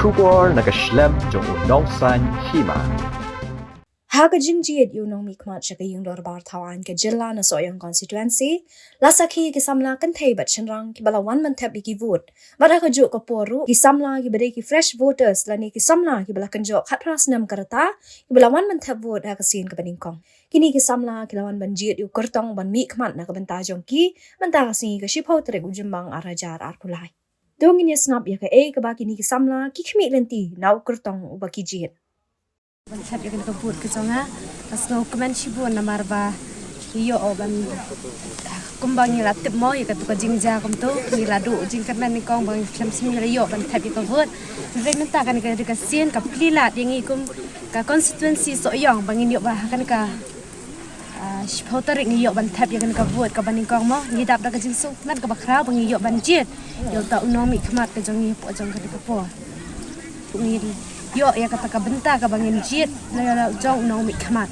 Shubor nakaslem jong unongsan hima. Haga jingjit yunong mikmat shaka yung dorbar tawan ke jilla na soyong constituency lasaki ki samla kan thei bat chenrang ki bala wan man thap ki vote bara ka jo ko poru ki samla ki bade ki fresh voters lani ki samla ki bala kan jo khatras nam karata ki bala wan man thap vote ha ka sin ka baning kong kini ki samla ki lawan ban jit yu kertong ban mikmat na ka banta jong ki banta ka sin ka shipho tre ujumbang arajar arkulai dongin ya snap ya ka ka ba kini ki samla ki khmi lenti naw kertong uba ki jit Bantab yang kita buat kejonga, asno kemen sibuan nama arba, iyo oban kumbang ni latip mau ya ketuka jingja kumtu, ni ladu jingkarna ni kong bang film sini iyo bantab yang kita buat, mereka minta kan kita dikasihin kaplilat yang ikum ka konstituensi soyong bangin iyo bah kan ka Shiphotarik ni iyo bantab yang kita buat ka baning kong mau, ni dap dak jingsu nan ka bakrau bang iyo banjit, iyo tak unomi kemat kejongi pojong ka dikapo, ni yo ya kata ka benta ka bangin jit la jong no mi khamat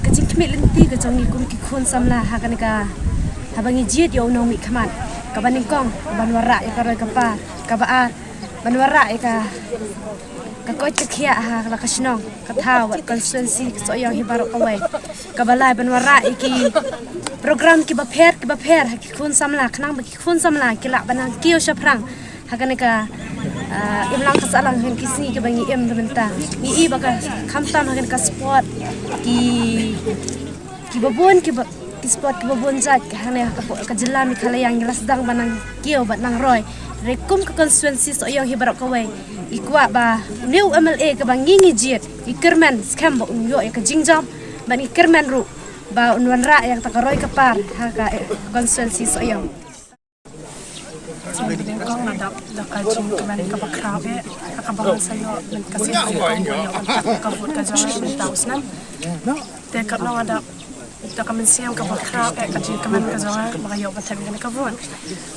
ka jing khmi lenti ka jong ni kum ki khon samla ha kan ka ha bangi jit yo no mi khamat ka baning kong banwara ya ka roi ka pa ka ba banwara ya ka ko chkhia ha la ka snong ka thawat constituency so yo hi barok away ka balai banwara iki program ki ba pher ha ki khon samla khnang ba ki khon samla ki la banang kiyo shaprang ha kan ka imlang kasalang hen kisni ke bangi em benta ni baka khamtam hagen ka sport ki babon ki sport ki babon zat ka hane ka jilla mi khala yang gelas dang banang kio bat nang roy rekum ka constituency so yo hi barok kawai ikwa ba new MLA ka bangi ngi jit ikerman skam bo yo ka jingjam ban ikerman ru ba unwan ra yang ta roy ka par ha ka constituency so yo kong nadap dakajin kemen kabakrabe akabangan sayo nagkasin ko yung kabut ka dyan 1,000 teka lang adap dakamin siyang kabakrabe kajin kemen ka dyan makayaw ba tabi ka kabut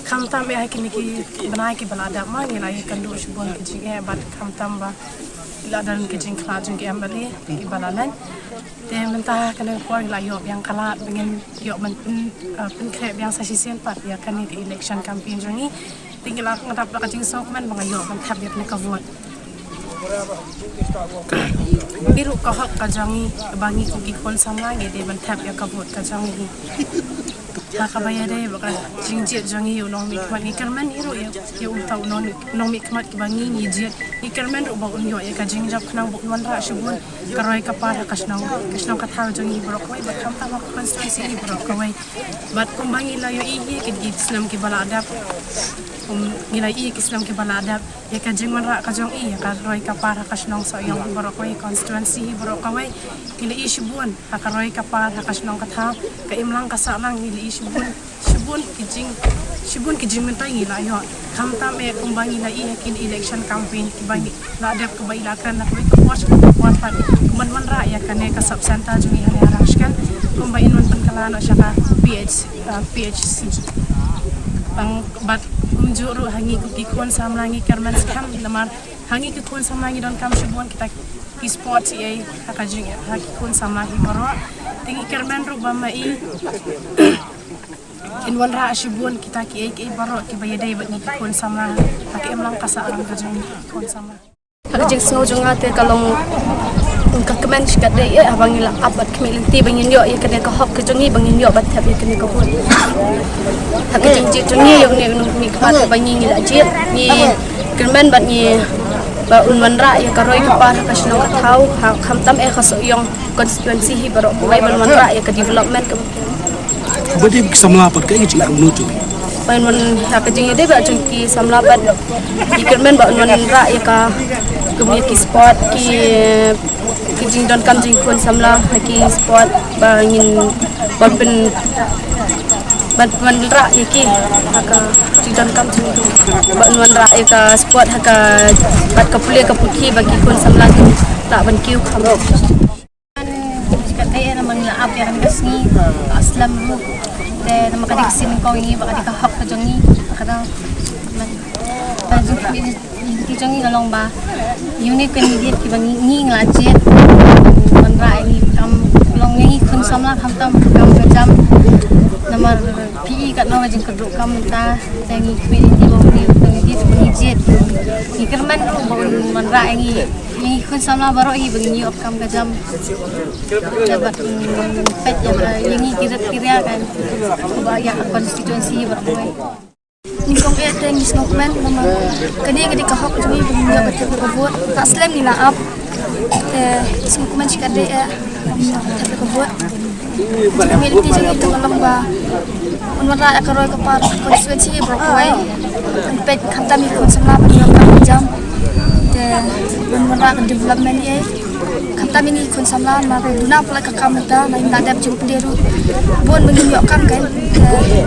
kamtam ay kiniki banay ki balada ma ngilay kandu shubon kajin bat kamtam ba iladan kajin klajin ki ambali ki balalan te mentah kana kuar layo yang kala bengin yo men pun krep yang sasisian pat ya kan ni election campaign joni tinggal aku ngatap ka jing sok man mga yo man tab ya ka vote biru ka hak ka jangi bangi ko gikol sama ngi de man tab ya ka vote ka jangi ha ka bayade baka jingjet jangi yo no mi kmat ni kerman iru ya yo utau no mi kmat ki bangi ni jet ni kerman ro ba unyo ya ka jingjap knang bu wan ra shubun karoy ka para kasnang ka thau jangi brok wai ba kam ta ma constituency ni brok wai bat kumbangi la yo ihi ki gisnam ki baladap gilai kislam ki baladap ya ka jingwan ra ka jong ya ka roy ka para kasnong so yung brok wai constituency brok wai gilai shubun ha ka roy ka para kasnong ka thau ka imlang ka salang gilai shubun ki jing mentai ngila yo kam ta me kumbangi la kin election campaign ki bangi la adap ka bai la kan na ko watch wan pat man ra ya kan ka sub center jung ya harashkan kumbain man kalano siya ka PHC bang bat juru hangi ku kikon samlangi kerman skam lamar hangi kikon samlangi don kam shubon kita ki sports ai hakajing hakikon samlangi baro tingi kerman ru bama i inwan ra shubon kita ki ai baro ki bayadai bat ni kikon samla haki emlang kasa aram kajing kikon samla hakajing so jongate kalong ka kemen shikat de ya abangila abat kemilenti bangin yo ya kene ka hok kejongi bangin yo bat tabi kene ka pun hakajing ji jongi yo ne mi khat bangin ngila ji ni kemen bat ni ba unwan ra ya ka roy ka par ka shno ka thau khamtam e khaso yong constituency hi baro bai ban wan ra ya ka development ka badi samla pat ka ngi nu tu bain wan hakajing de ba jongki samla bat kemen ba unwan ra ya ka kumi ki sport ki jing don kam jing kun samla haki sport bangin ban wan ra iki haka jing don kam jing ban wan ra ika sport haka bat ka pule ka putki bagi kun samla tak ban kiu khamo kaya namang laap yang gasni aslam ru de namakadik sin ko ngi baka ka hak ka jongi kada ki jongi ngalong ba unit candidate ki bangi ngi nglajet man ra ngi kam long ngi kun samla khamtam kam jam namar PE kat nawa jing keduk kam ta tangi community bo ni candidate bangi jet Ikerman ru bangun manra yang kun samla baru i bengi op kam kajam dapat pet yang kira kan banyak konstituensi berapa Ningkong ete ngis ngokmen nama kadi kahok jui bunga betul kebut tak slam ni laap ngokmen cikade tapi kebut miliki jeng itu lamba unwara akaroy kapar konstituensi berkuai pet khatam ikut semla penyokap jam unwara development ye khatam ini ikut semla mari duna pula kakam ta lain tak ada jumpa dia bon menginyokkan kan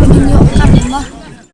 menginyokkan mah